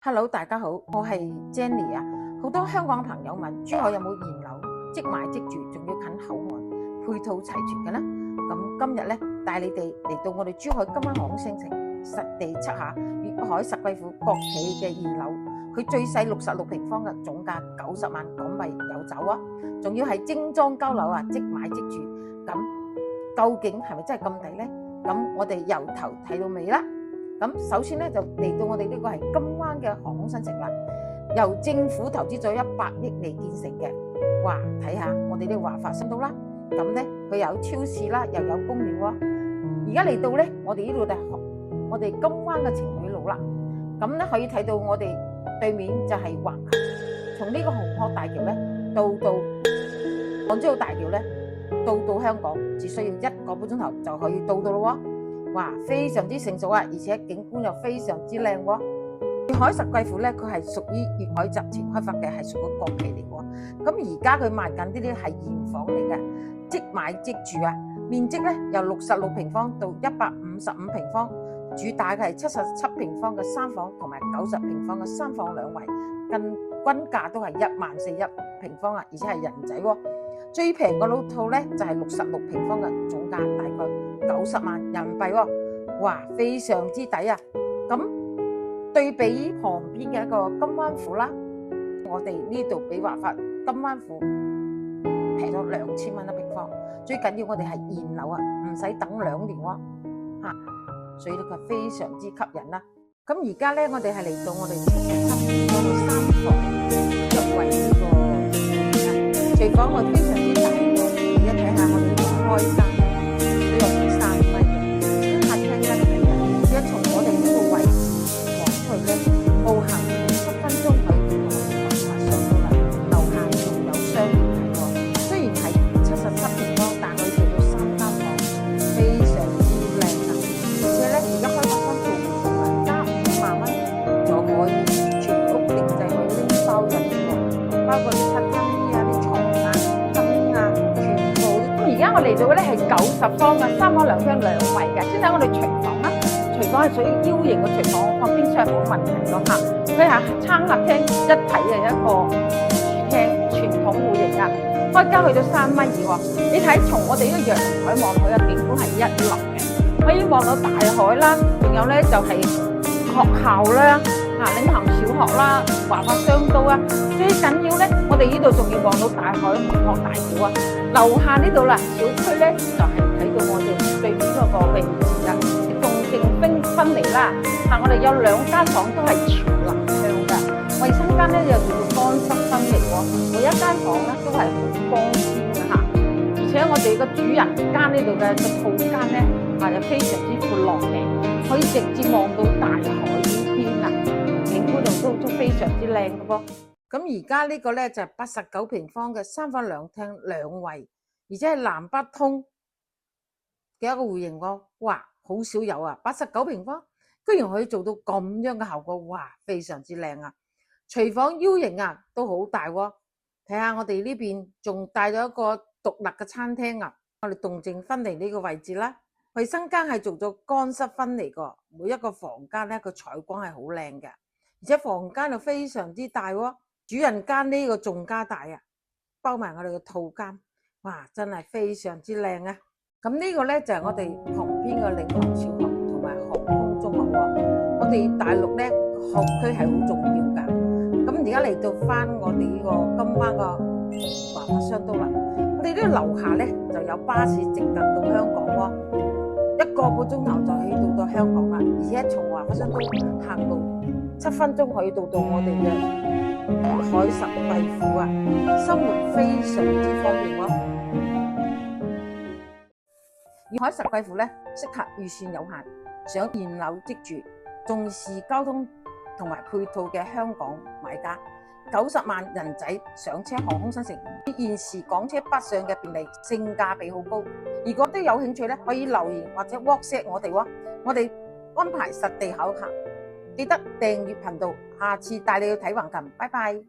Hello，大家好，我係 Jenny 啊。好多香港朋友問珠海有冇現樓，即買即住，仲要近口岸，配套齊全嘅呢？咁今日咧帶你哋嚟到我哋珠海金灣航空星城，實地測下粵海十貴府國企嘅現樓，佢最細66平方嘅總價90萬港幣有走啊，仲要係精裝交樓啊，即買即住。咁究竟係咪真係咁抵呢？咁我哋由頭睇到尾啦。咁首先咧就嚟到我哋呢個係金灣嘅航空新城啦，由政府投資咗100億嚟建成嘅。哇，睇下我哋呢個華發新都啦，咁咧佢有超市啦，又有公園喎。而家嚟到咧，我哋呢度就係我哋金灣嘅情侶路啦。咁咧可以睇到我哋對面就係橫琴，從呢個紅磡大橋咧到港珠澳大橋咧到香港，只需要1個半鐘頭就可以到咯喎。哇，非常之成熟啊，而且景觀又非常之靚喎。粵海十貴府咧，佢係屬於粵海集團開發嘅，係屬於國企嚟喎。咁而家佢賣緊呢啲係現房嚟嘅，即買即住啊。面積咧由66平方到155平方，主打嘅係77平方嘅3房同埋90平方嘅3房兩衛，均價都係14000平方啊，而且係人仔喎。最平個老套咧就係66平方嘅，總價大概90萬人民幣喎，哇，非常之抵啊！咁對比旁邊嘅一個金灣府啦，我哋呢度比華發金灣府平咗2000蚊一平方，最緊要我哋係現樓啊，唔使等2年喎，所以呢個非常之吸引啦。咁而家咧，我哋係嚟到我哋73平方嘅3房一衛呢個廚房，我非常之大嘅，而家睇下我哋呢個開間。呢個係3米嘅，客廳一體嘅，而家從我哋呢個位往去咧，步行7分鐘可以到我哋華發商都啦。樓下仲有商業睇喎，雖然係77平方，但可以做到3間房，非常之靚啊！而且咧，而家開發商做加5萬蚊就可以全屋定制可以拎包入嚟喎，包括啲榻榻米啊、啲床啊、燈啊，全部。咁而家我嚟到嘅咧係90方嘅3房2廳2衛嘅。先睇我哋廚房啦，廚房係屬於 U 型嘅廚房，放冰箱冇問題咯嚇。佢係餐客廳一體嘅一個廚廳，傳統戶型啊，開間去到3米2喎。你睇從我哋呢個陽台望去嘅景觀係1流嘅，可以望到大海啦，仲有咧就係學校啦。領航小學啦，華發商都啊，最緊要咧，我哋呢度仲要望到大海、紅磡大橋啊。樓下呢度啦，小區咧就係睇到我哋對面嗰個泳池啦，仲正分離啦。我哋有2間房都係朝南向噶，衛生間咧又叫做乾濕分離喎，每一間房咧都係好光鮮嘅嚇。而且我哋個主人間呢度嘅個套間咧，又非常之闊落嘅，可以直接望到大海呢邊啊。景觀都非常之靚嘅噃。咁而家呢個咧就係89平方嘅3房2廳2衛，而且係南北通嘅一個戶型喎。哇，好少有啊！89平方居然可以做到咁樣嘅效果，哇，非常之靚啊！廚房 U 型啊，都好大喎。睇下我哋呢邊仲帶咗一個獨立嘅餐廳啊，我哋動靜分離呢個位置啦。衛生間係做咗乾濕分離個，每一個房間咧個採光係好靚嘅。而且房間又非常之大喎，主人間呢個仲加大啊，包埋我哋嘅套間，哇，真係非常之靚啊！咁呢個咧就係我哋旁邊嘅領航小學同埋航空中學喎。我哋大陸咧學區係好重要噶。咁而家嚟到翻我哋呢個金灣個華發商都啦，我哋呢個樓下咧就有巴士直達到香港喎，1個半鐘頭就可以到香港啦，而且從華發商都行路7分鐘可以到我哋嘅粵海十貴府啊，生活非常之方便喎。粵海十貴府咧適合預算有限，想現樓即住，重視交通同埋配套嘅香港買家，90萬人仔上車航空新城，現時港車北上嘅便利，性價比好高。如果都有興趣咧，可以留言或者 WhatsApp 我哋喎，我哋安排實地考察。記得訂閱頻道，下次帶你去睇橫琴，拜拜。